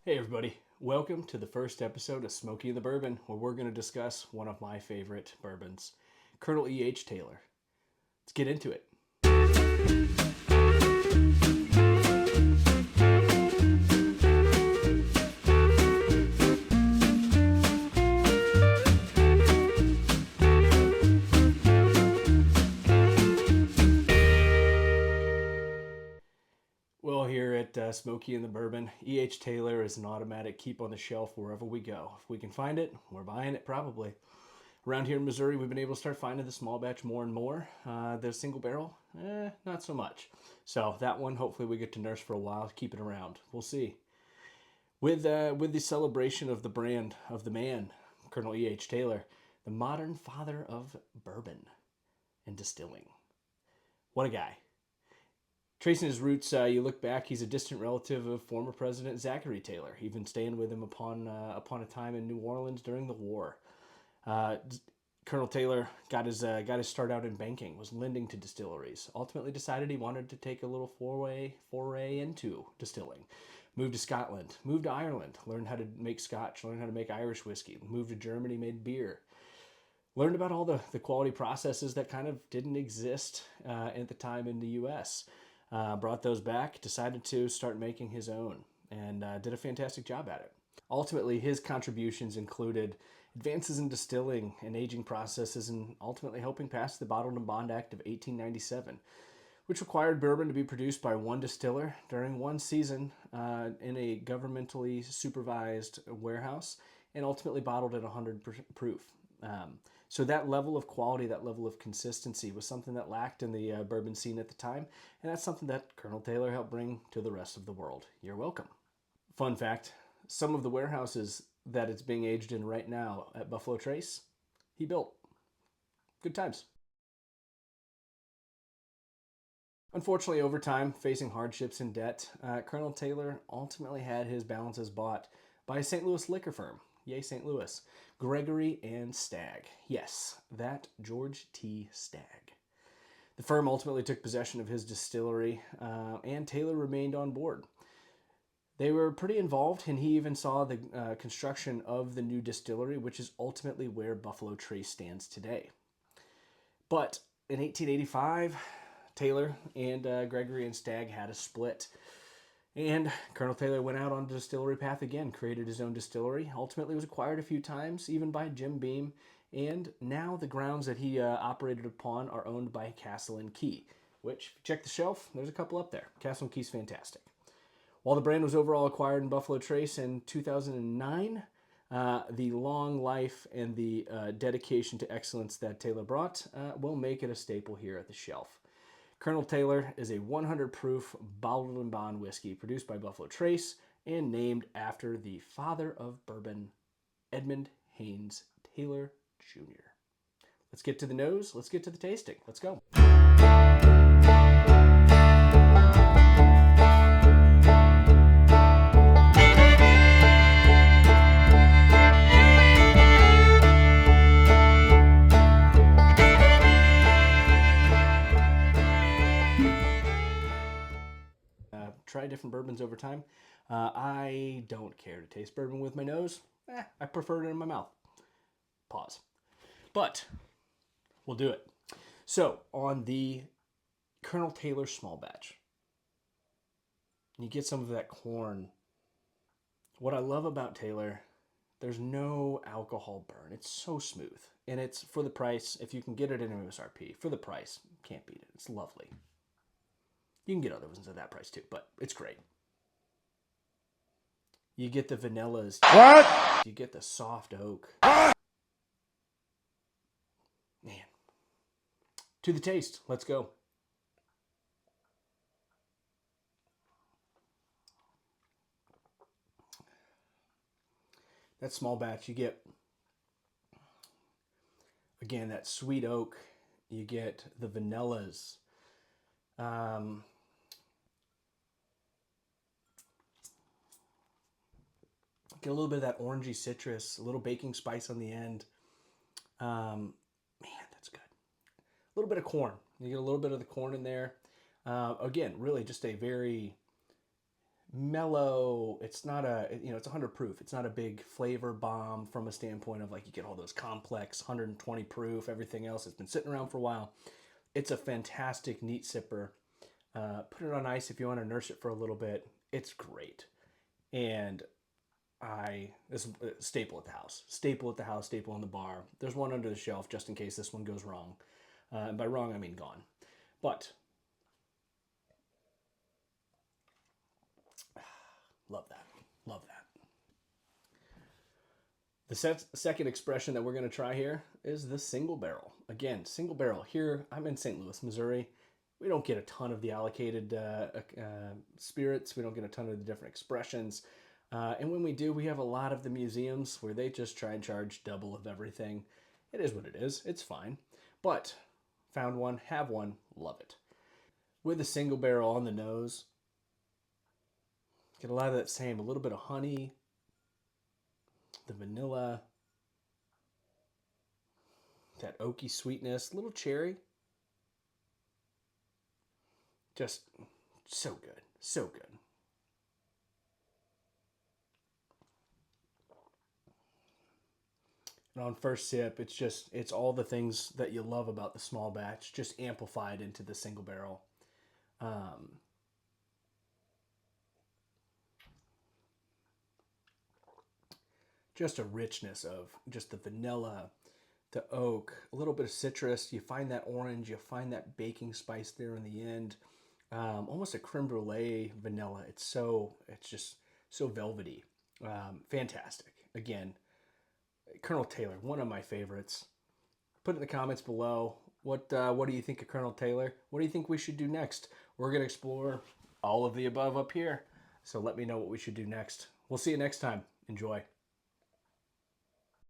Hey everybody, welcome to the first episode of Smokey and the Bourbon, where we're going to discuss one of my favorite bourbons, Colonel E.H. Taylor. Let's get into it. Well, here at Smokey and the Bourbon, E.H. Taylor is an automatic keep on the shelf wherever we go. If we can find it, we're buying it probably. Around here in Missouri, we've been able to start finding the small batch more and more. The single barrel, not so much. So that one, hopefully we get to nurse for a while, keep it around. We'll see. With the celebration of the brand of the man, Colonel E.H. Taylor, the modern father of bourbon and distilling. What a guy. Tracing his roots, you look back, he's a distant relative of former President Zachary Taylor, even staying with him upon a time in New Orleans during the war. Colonel Taylor got his start out in banking, was lending to distilleries. Ultimately decided he wanted to take a little foray into distilling. Moved to Scotland, moved to Ireland, learned how to make Scotch, learned how to make Irish whiskey. Moved to Germany, made beer. Learned about all the quality processes that kind of didn't exist at the time in the U.S. Brought those back, decided to start making his own, and did a fantastic job at it. Ultimately, his contributions included advances in distilling and aging processes, and ultimately helping pass the Bottled and Bond Act of 1897, which required bourbon to be produced by one distiller during one season in a governmentally supervised warehouse, and ultimately bottled at 100 proof. So that level of quality, that level of consistency was something that lacked in the bourbon scene at the time, and that's something that Colonel Taylor helped bring to the rest of the world. You're welcome. Fun fact, some of the warehouses that it's being aged in right now at Buffalo Trace, he built. Good times. Unfortunately, over time, facing hardships and debt, Colonel Taylor ultimately had his balances bought by a St. Louis liquor firm. Yay, St. Louis. Gregory and Stagg. Yes, that George T. Stagg. The firm ultimately took possession of his distillery, and Taylor remained on board. They were pretty involved, and he even saw the construction of the new distillery, which is ultimately where Buffalo Trace stands today. But in 1885, Taylor and Gregory and Stagg had a split. And Colonel Taylor went out on the distillery path again, created his own distillery, ultimately was acquired a few times, even by Jim Beam, and now the grounds that he operated upon are owned by Castle and Key, which, if you check the shelf, there's a couple up there. Castle and Key's fantastic. While the brand was overall acquired in Buffalo Trace in 2009, the long life and the dedication to excellence that Taylor brought will make it a staple here at the shelf. Colonel Taylor is a 100 proof bottled and bond whiskey produced by Buffalo Trace and named after the father of bourbon, Edmund Haynes Taylor Jr. Let's get to the nose. Let's get to the tasting. Let's go. Try different bourbons over time. I don't care to taste bourbon with my nose. I prefer it in my mouth. Pause. But we'll do it. So on the Colonel Taylor small batch, you get some of that corn. What I love about Taylor, there's no alcohol burn. It's so smooth. And it's for the price. If you can get it in MSRP, for the price, can't beat it. It's lovely. You can get other ones at that price too, but it's great. You get the vanillas. What? You get the soft oak. What? Man. To the taste. Let's go. That small batch, you get, again, that sweet oak. You get the vanillas. Get a little bit of that orangey citrus, a little baking spice on the end. Man, that's good. A little bit of corn. You get a little bit of the corn in there. Again, really just a very mellow. It's not a, you know, it's 100 proof. It's not a big flavor bomb from a standpoint of like you get all those complex 120 proof, everything else. It's been sitting around for a while. It's a fantastic, neat sipper. Put it on ice if you want to nurse it for a little bit. It's great. And this is a staple at the house. Staple at the house, staple in the bar. There's one under the shelf just in case this one goes wrong. And by wrong, I mean gone. But love that. Love that. The second expression that we're going to try here is the single barrel. Again, single barrel. Here, I'm in St. Louis, Missouri. We don't get a ton of the allocated spirits. We don't get a ton of the different expressions. And when we do, we have a lot of the museums where they just try and charge double of everything. It is what it is. It's fine. But found one, have one, love it. With a single barrel on the nose, get a lot of that same, a little bit of honey, the vanilla, that oaky sweetness, little cherry. Just so good, so good. And on first sip, it's all the things that you love about the small batch, just amplified into the single barrel. Um, just a richness of just the vanilla, the oak, a little bit of citrus. You find that orange, you find that baking spice there in the end. Almost a creme brulee vanilla. It's just so velvety. Fantastic. Again, Colonel Taylor, one of my favorites. Put in the comments below what do you think of Colonel Taylor? What do you think we should do next? We're gonna explore all of the above up here. So let me know what we should do next. We'll see you next time. Enjoy.